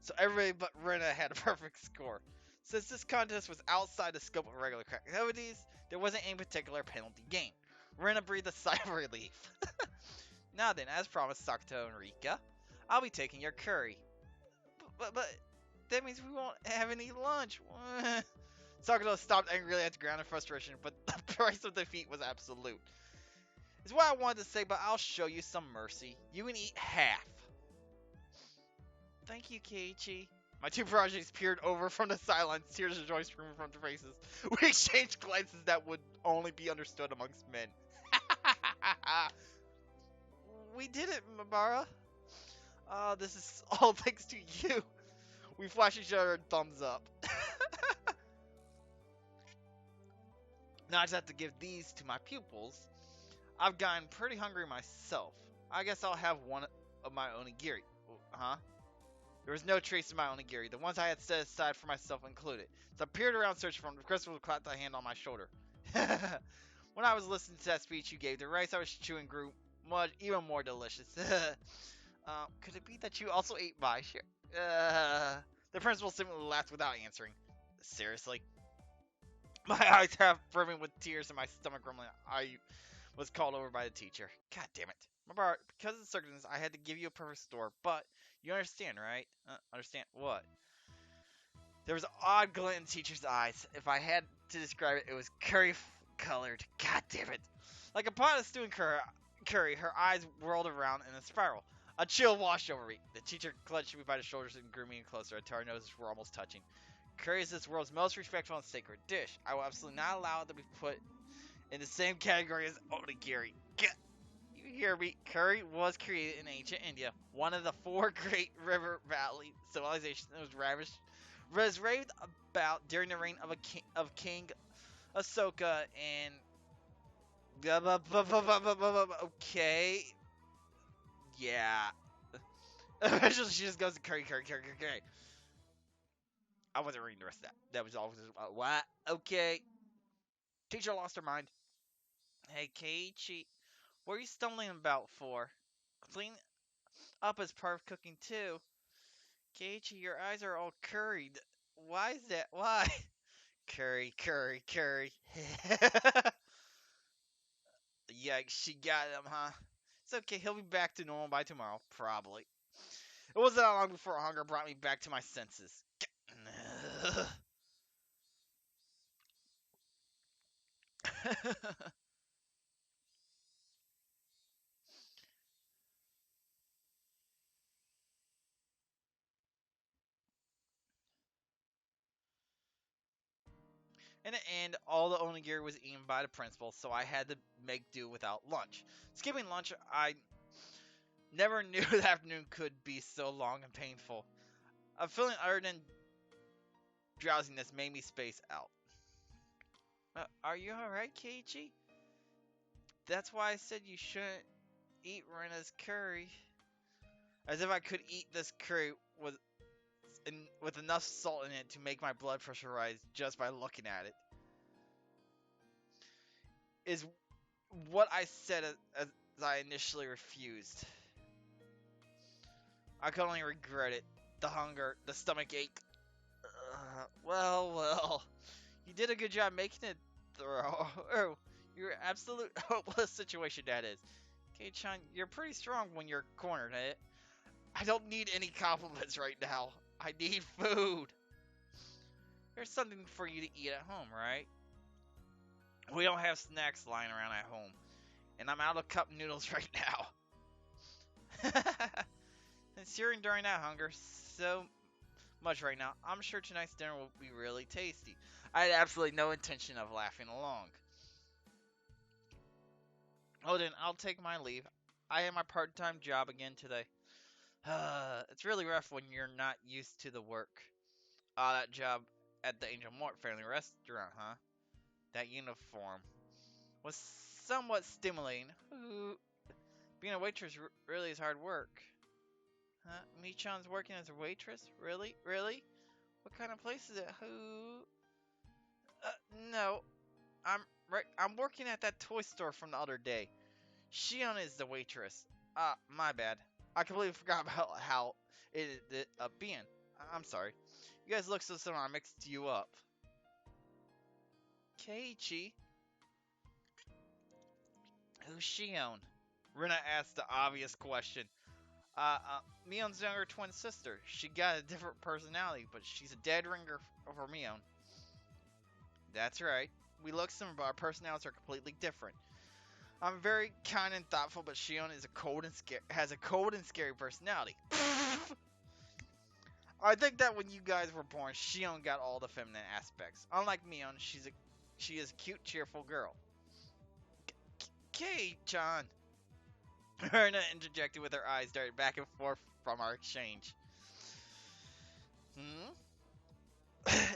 So everybody but Rena had a perfect score. Since this contest was outside the scope of regular activities, there wasn't any particular penalty game. Rena breathed a sigh of relief. Now then, as promised, Sakato and Rika, I'll be taking your curry. But that means we won't have any lunch. Sakato stopped angrily at the ground in frustration, but the price of defeat was absolute. It's what I wanted to say, but I'll show you some mercy. You can eat half. Thank you, Keiichi. My two prodigies peered over from the sidelines, tears of joy streaming from their faces. We exchanged glances that would only be understood amongst men. We did it, Mabara. This is all thanks to you. We flashed each other a thumbs up. Now I just have to give these to my pupils. I've gotten pretty hungry myself. I guess I'll have one of my onigiri. Huh? There was no trace of my onigiri. The ones I had set aside for myself included. So I peered around searching for them. Crystal clapped a hand on my shoulder. When I was listening to that speech you gave, the rice I was chewing grew even more delicious. Could it be that you also ate my share? The principal simply laughed without answering. Seriously? My eyes half brimming with tears and my stomach grumbling. I was called over by the teacher. God damn it. Mabara, because of the circumstances, I had to give you a perfect score, but you understand, right? Understand what? There was an odd glint in the teacher's eyes. If I had to describe it, it was curry-colored. God damn it. Like a pot of stewing curry, her eyes whirled around in a spiral. A chill washed over me. The teacher clutched me by the shoulders and drew me closer until our noses were almost touching. Curry is this world's most respectful and sacred dish. I will absolutely not allow it to be put in the same category as onigiri. You hear me? Curry was created in ancient India, one of the 4 great river valley civilizations that was raved about during the reign of King Asoka and okay, yeah. Eventually, she just goes to curry. I wasn't reading the rest of that. That was all. What? Okay. Teacher lost her mind. Hey, Keiichi, what are you stumbling about for? Clean up is part of cooking too. Keiichi, your eyes are all curried. Why is that? Why? Curry, curry, curry. Yikes, she got him, huh? It's okay, he'll be back to normal by tomorrow, probably. It wasn't that long before hunger brought me back to my senses. In the end, all the onigiri was eaten by the principal, so I had to make do without lunch. Skipping lunch, I never knew the afternoon could be so long and painful. A feeling other than drowsiness made me space out. Are you alright, Keiichi? That's why I said you shouldn't eat Rena's curry. As if I could eat this curry with enough salt in it to make my blood pressure rise just by looking at it. Is what I said as I initially refused. I could only regret it. The hunger, the stomach ache. Well. You did a good job making it through. Oh, you're absolute hopeless situation that is. Kei-chan, you're pretty strong when you're cornered, eh? I don't need any compliments right now. I need food. There's something for you to eat at home, right? We don't have snacks lying around at home. And I'm out of cup noodles right now. Considering during that hunger so much right now, I'm sure tonight's dinner will be really tasty. I had absolutely no intention of laughing along. Oh, then I'll take my leave. I have my part-time job again today. It's really rough when you're not used to the work. That job at the Angel Mort family restaurant, huh? That uniform was somewhat stimulating. Ooh, being a waitress really is hard work. Huh? Michan's working as a waitress? Really? Really? What kind of place is it? Who? No. I'm working at that toy store from the other day. Shion is the waitress. My bad. I completely forgot about how it being. I'm sorry. You guys look so similar, I mixed you up. Keiichi? Who's Shion? Rina asked the obvious question. Mion's younger twin sister. She got a different personality, but she's a dead ringer for Mion. That's right. We look similar, but our personalities are completely different. I'm very kind and thoughtful, but Shion is has a cold and scary personality. I think that when you guys were born, Shion got all the feminine aspects. Unlike Mion, she is a cute, cheerful girl. Kei-chan. Erna interjected with her eyes darted back and forth from our exchange.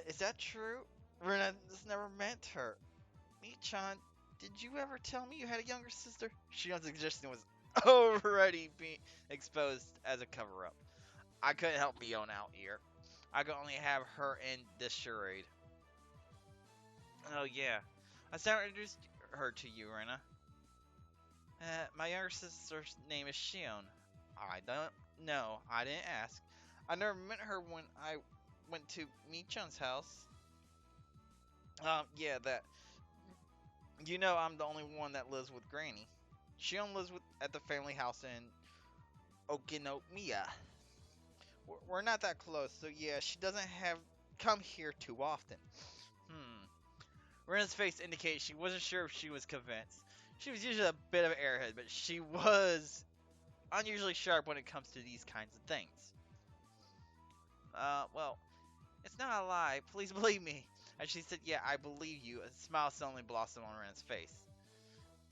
Is that true? Rena has never met her. Mi-chan, did you ever tell me you had a younger sister? Shion's existence was already being exposed as a cover-up. I couldn't help Mion out here. I could only have her in this charade. Oh yeah, I started introduced her to you, Rena. My younger sister's name is Shion. I don't know. I didn't ask. I never met her when I went to Mi-chan's house. Yeah, that. You know I'm the only one that lives with Granny. Shion lives at the family house in Okinomiya. We're not that close, so yeah, she doesn't have come here too often. Rena's face indicated she wasn't sure if she was convinced. She was usually a bit of an airhead, but she was unusually sharp when it comes to these kinds of things. Well, it's not a lie. Please believe me. And she said, yeah, I believe you. A smile suddenly blossomed on Rena's face.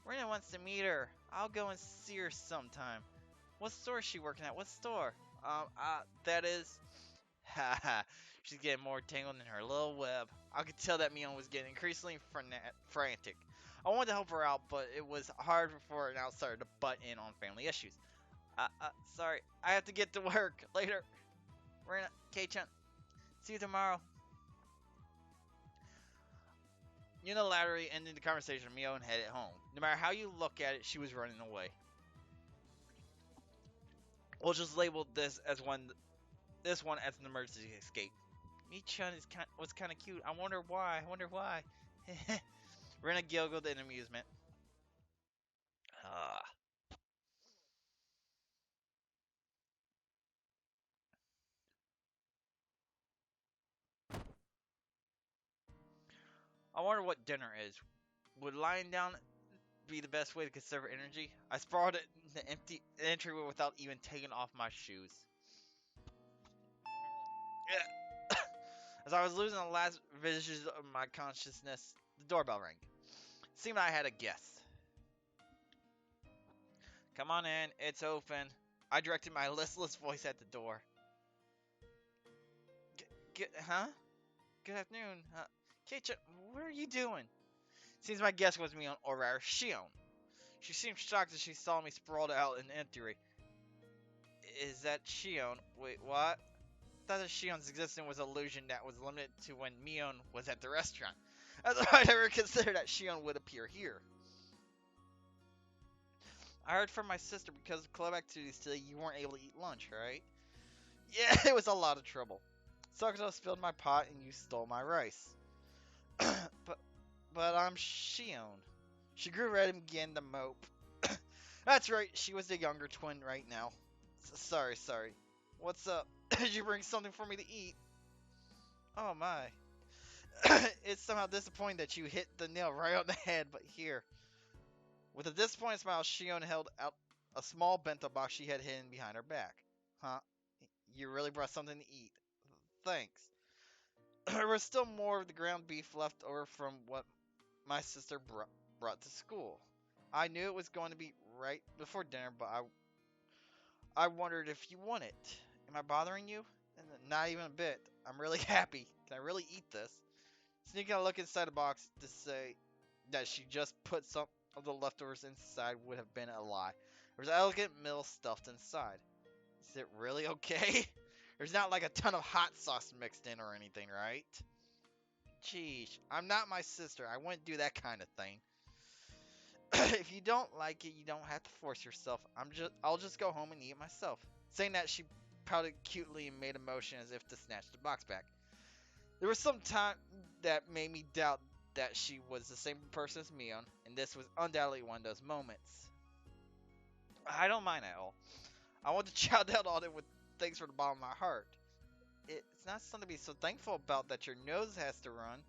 Rena wants to meet her. I'll go and see her sometime. What store is she working at? What store? That is... Haha, she's getting more tangled in her little web. I could tell that Mion was getting increasingly frantic. I wanted to help her out, but it was hard for an outsider to butt in on family issues. Sorry, I have to get to work. Later. Rena, Kei-chan, see you tomorrow. Unilaterally ending the conversation, Mion headed home. No matter how you look at it, she was running away. We'll just label this one as an emergency escape. Michan was kind of cute. I wonder why. I wonder why. Rena giggled in amusement. Uh, I wonder what dinner is. Would lying down be the best way to conserve energy? I sprawled in the empty entryway without even taking off my shoes. As I was losing the last visions of my consciousness, the doorbell rang. It seemed I had a guess. Come on in, it's open. I directed my listless voice at the door. Huh? Good afternoon. Kate, what are you doing? Seems my guess was Mion, or rather, Shion. She seemed shocked as she saw me sprawled out in the entry. Is that Shion? Wait, what? I thought that Shion's existence was an illusion that was limited to when Mion was at the restaurant. As though I'd ever considered that Shion would appear here. I heard from my sister because of club activities today you weren't able to eat lunch, right? Yeah, it was a lot of trouble. Sakato spilled my pot and you stole my rice. but I'm Shion. She grew red and began to mope. That's right, she was the younger twin right now. Sorry. What's up? Did you bring something for me to eat? Oh my. It's somehow disappointing that you hit the nail right on the head, but here. With a disappointed smile, Shion held out a small bento box she had hidden behind her back. Huh? You really brought something to eat. Thanks. There was still more of the ground beef left over from what my sister brought to school. I knew it was going to be right before dinner, but I wondered if you want it. Am I bothering you? Not even a bit. I'm really happy. Can I really eat this? Sneaking a look inside the box to say that she just put some of the leftovers inside would have been a lie. There was an elegant meal stuffed inside. Is it really okay? There's not like a ton of hot sauce mixed in or anything, right? Jeez, I'm not my sister. I wouldn't do that kind of thing. If you don't like it, you don't have to force yourself. I'll just go home and eat it myself. Saying that, she pouted cutely and made a motion as if to snatch the box back. There was some time that made me doubt that she was the same person as Mion, and this was undoubtedly one of those moments. I don't mind at all. I want to chow down on it with thanks from the bottom of my heart. It's not something to be so thankful about that your nose has to run.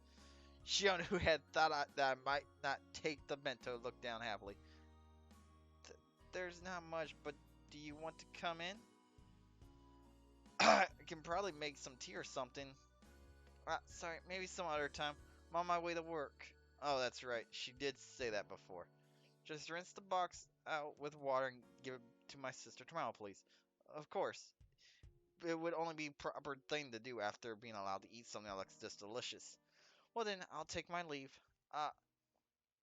Shion, who had thought that I might not take the bento, looked down happily. There's not much, but do you want to come in? I can probably make some tea or something. Sorry, maybe some other time. I'm on my way to work. Oh, that's right. She did say that before. Just rinse the box out with water and give it to my sister tomorrow, please. Of course. It would only be proper thing to do after being allowed to eat something that looks this delicious. Well then, I'll take my leave. Uh,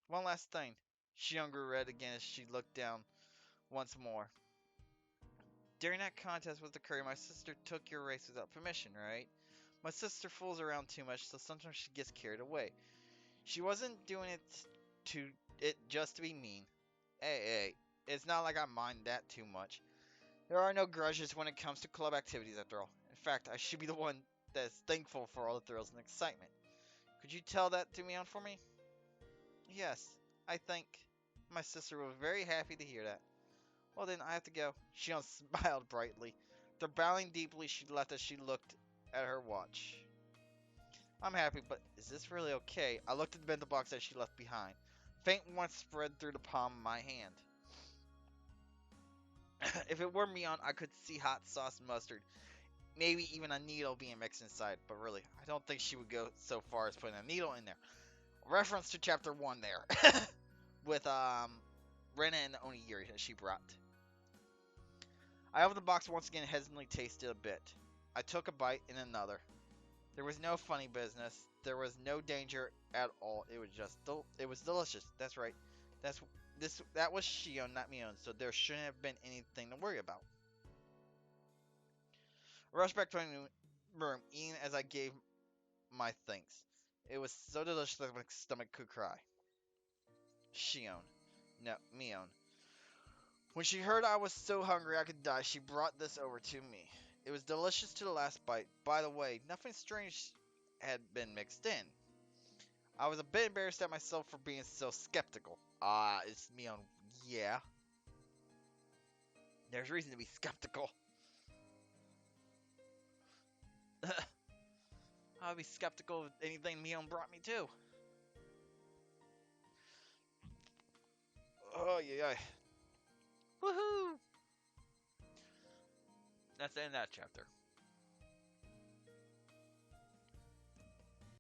one last thing. Shion grew red again as she looked down once more. During that contest with the curry, my sister took your race without permission, right? My sister fools around too much, so sometimes she gets carried away. She wasn't doing it just to be mean. Hey, it's not like I mind that too much. There are no grudges when it comes to club activities, after all. In fact, I should be the one that's thankful for all the thrills and excitement. Could you tell that to Mion for me? Yes, I think. My sister was very happy to hear that. Well then, I have to go. Shion smiled brightly. After bowing deeply, she left as she looked at her watch. I'm happy, but is this really okay? I looked at the bento box that she left behind. Faint warmth spread through the palm of my hand. If it were Mion, I could see hot sauce and mustard. Maybe even a needle being mixed inside. But really, I don't think she would go so far as putting a needle in there. Reference to chapter 1 there. With Rena and Onigiri that she brought. I opened the box once again and hesitantly tasted a bit. I took a bite and another. There was no funny business. There was no danger at all. It was just it was delicious. That's right. That was Shion, not Mion, so there shouldn't have been anything to worry about. I rushed back to my room, eating as I gave my thanks. It was so delicious that my stomach could cry. Shion. No, Mion. When she heard I was so hungry I could die, she brought this over to me. It was delicious to the last bite. By the way, nothing strange had been mixed in. I was a bit embarrassed at myself for being so skeptical. It's Mion. Yeah. There's reason to be skeptical. I'll be skeptical of anything Mion brought me to. Oh, yeah. Woohoo! That's the end of that chapter.